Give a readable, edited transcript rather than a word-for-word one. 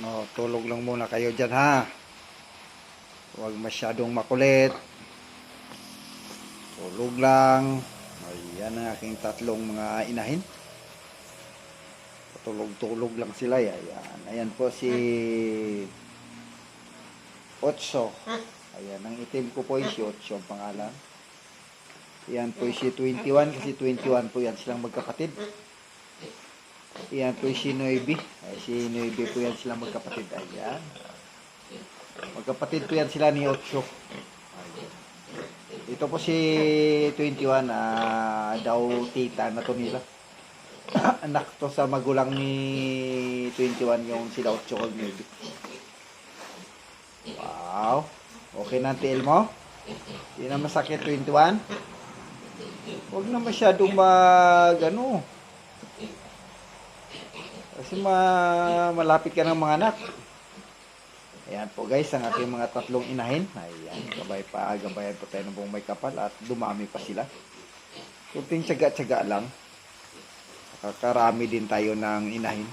No, tulog lang muna kayo dyan ha. Huwag masyadong makulit. Tulog lang. Ayan ang aking tatlong mga inahin. Tulog-tulog lang sila. Ayan. Ayan po si Otso. Ayan. Ang itim ko po yung si Otso ang pangalan. Ayan po si 21 kasi 21 po yan silang magkapatid. Ayan po si Noybe. Si Noybe po yan silang magkapatid. Ayan. Magkapatid po yan sila ni Otso. Ito po si 21, daw tita na to nila. Anak to sa magulang ni 21 yung sila Otso o Noybe. Wow. Okay na ang tiil mo? Hindi na masakit 21? Huwag na masyadong kasi malapit ka ng mga anak. Ayan po guys, ang aking mga tatlong inahin. Ayan, gabayan po tayo ng buong may kapal at dumami pa sila. Kunting tsaga-tsaga lang. Kakarami din tayo ng inahin.